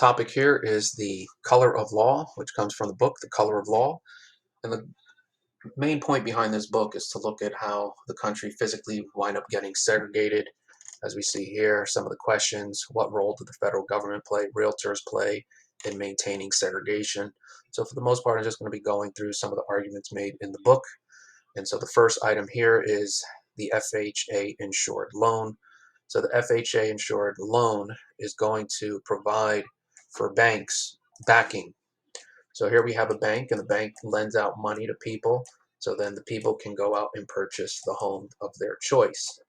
Topic here is the color of law, which comes from the book, The Color of Law. And the main point behind this book is to look at how the country physically wind up getting segregated. As we see here, some of the questions: what role did the federal government play, realtors play in maintaining segregation? So for the most part, I'm just going to be going through some of the arguments made in the book. And so the first item here is the FHA insured loan. So the FHA insured loan is going to provide for banks backing. So here we have a bank, and the bank lends out money to people. So then the people can go out and purchase the home of their choice.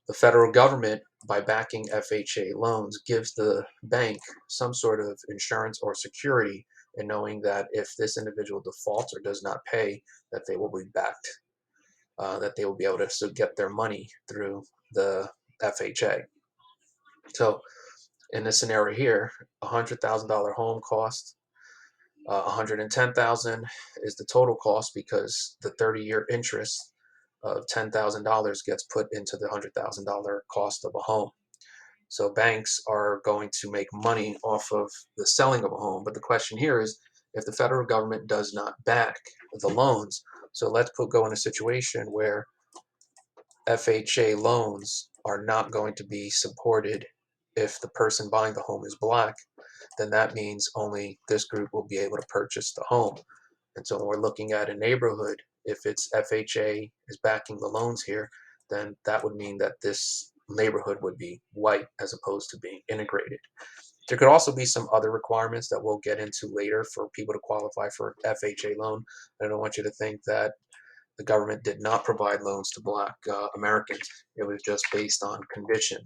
The federal government, by backing FHA loans, gives the bank some sort of insurance or security in knowing that if this individual defaults or does not pay, that they will be backed, that they will be able to get their money through the FHA. So in this scenario here, $100,000 home cost, 110,000 is the total cost because the 30-year interest of $10,000 gets put into the $100,000 cost of a home. So banks are going to make money off of the selling of a home. But the question here is, if the federal government does not back the loans, so let's go in a situation where FHA loans are not going to be supported if the person buying the home is black, then that means only this group will be able to purchase the home. And so when we're looking at a neighborhood, if it's FHA is backing the loans here, then that would mean that this neighborhood would be white as opposed to being integrated. There could also be some other requirements that we'll get into later for people to qualify for an FHA loan. I don't want you to think that the government did not provide loans to black Americans. It was just based on condition.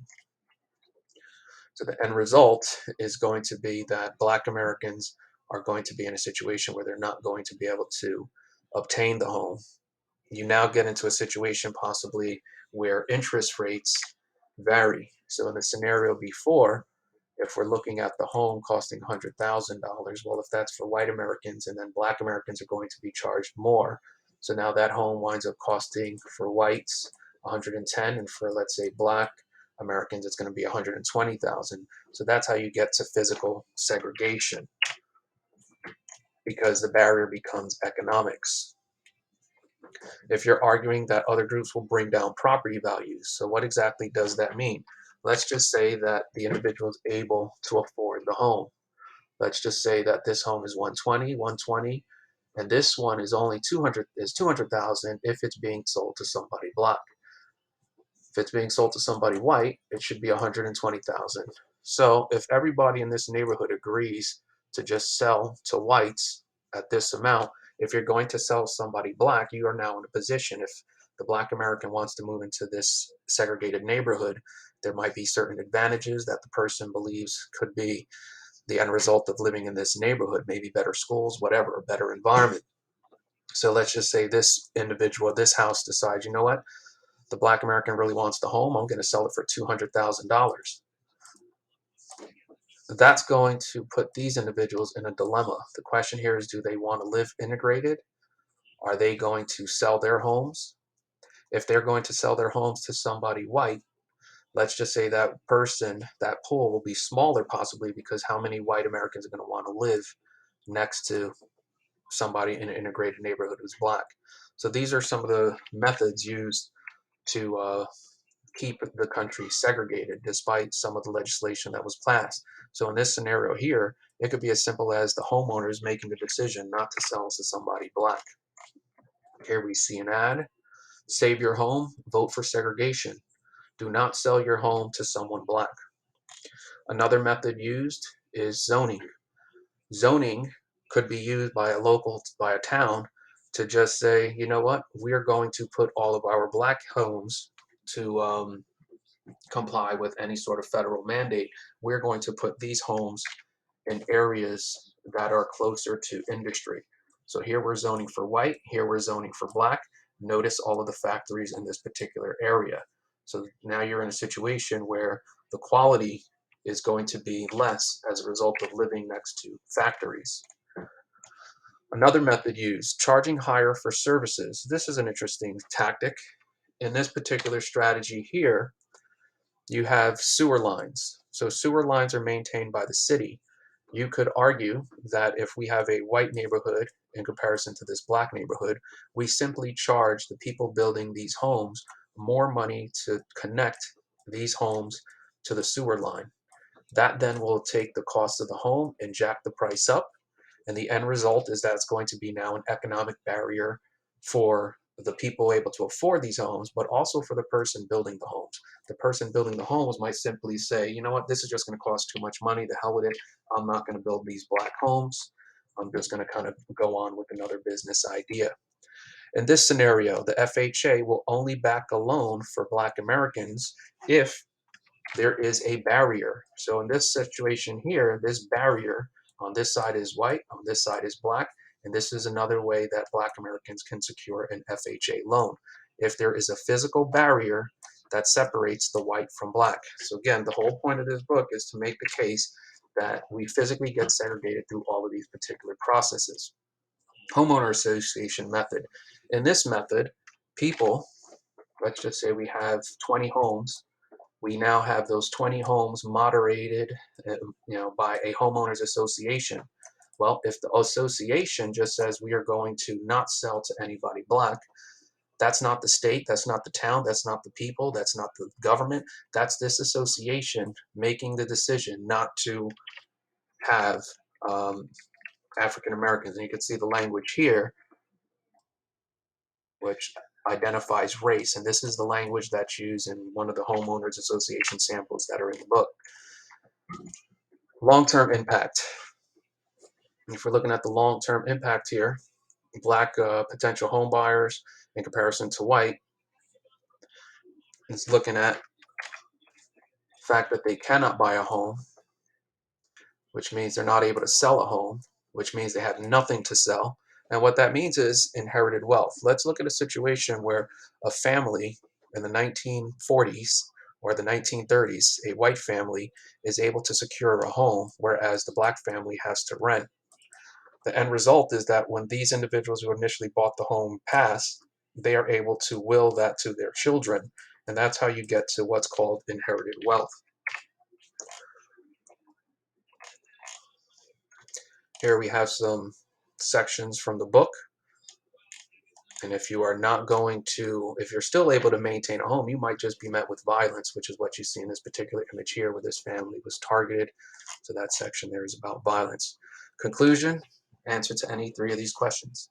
So the end result is going to be that black Americans are going to be in a situation where they're not going to be able to obtain the home. You now get into a situation possibly where interest rates vary. So in the scenario before, if we're looking at the home costing $100,000, well, if that's for white Americans, and then black Americans are going to be charged more. So now that home winds up costing for whites 110, and for, let's say, black Americans, it's going to be 120,000. So that's how you get to physical segregation, because the barrier becomes economics. If you're arguing that other groups will bring down property values, so what exactly does that mean? Let's just say that the individual is able to afford the home. Let's just say that this home is 120, and this one is only 200,000 if it's being sold to somebody black. If it's being sold to somebody white, it should be 120,000. So if everybody in this neighborhood agrees to just sell to whites at this amount, if you're going to sell somebody black, you are now in a position. If the black American wants to move into this segregated neighborhood, there might be certain advantages that the person believes could be the end result of living in this neighborhood, maybe better schools, whatever, a better environment. So let's just say this individual, this house decides, you know what, the black American really wants the home, I'm going to sell it for $200,000. That's going to put these individuals in a dilemma. The question here is, do they want to live integrated? Are they going to sell their homes? If they're going to sell their homes to somebody white, let's just say that person, that pool will be smaller possibly, because how many white Americans are going to want to live next to somebody in an integrated neighborhood who's black? So these are some of the methods used to keep the country segregated, despite some of the legislation that was passed. So in this scenario here, it could be as simple as the homeowners making the decision not to sell to somebody black. Here we see an ad: save your home, vote for segregation. Do not sell your home to someone black. Another method used is zoning. Zoning could be used by a town, to just say, you know what, we are going to put all of our black homes to comply with any sort of federal mandate. We're going to put these homes in areas that are closer to industry. So here we're zoning for white, here we're zoning for black. Notice all of the factories in this particular area. So now you're in a situation where the quality is going to be less as a result of living next to factories. Another method used, charging higher for services. This is an interesting tactic. In this particular strategy here, you have sewer lines. So sewer lines are maintained by the city. You could argue that if we have a white neighborhood in comparison to this black neighborhood, we simply charge the people building these homes more money to connect these homes to the sewer line. That then will take the cost of the home and jack the price up. And the end result is that it's going to be now an economic barrier for the people able to afford these homes, but also for the person building the homes. The person building the homes might simply say, you know what, this is just going to cost too much money. The hell with it. I'm not going to build these black homes. I'm just going to kind of go on with another business idea. In this scenario, the FHA will only back a loan for Black Americans if there is a barrier. So in this situation here, this barrier on this side is white, on this side is black, and this is another way that Black Americans can secure an FHA loan. If there is a physical barrier that separates the white from black. So again, the whole point of this book is to make the case that we physically get segregated through all of these particular processes. Homeowner association method. In this method, people, let's just say we have 20 homes, we now have those 20 homes moderated by a homeowners association. Well, if the association just says we are going to not sell to anybody black, that's not the state, that's not the town, that's not the people, that's not the government, that's this association making the decision not to have African Americans. And you can see the language here, which identifies race. And this is the language that's used in one of the homeowners association samples that are in the book. Long-term impact. If we're looking at the long-term impact here, black potential home buyers in comparison to white, it's looking at the fact that they cannot buy a home, which means they're not able to sell a home, which means they have nothing to sell. And what that means is inherited wealth. Let's look at a situation where a family in the 1940s or the 1930s, a white family is able to secure a home, whereas the black family has to rent. The end result is that when these individuals who initially bought the home pass, they are able to will that to their children. And that's how you get to what's called inherited wealth. Here we have some sections from the book. And if you are not going to, if you're still able to maintain a home, you might just be met with violence, which is what you see in this particular image here where this family was targeted. So that section there is about violence. Conclusion, answer to any three of these questions.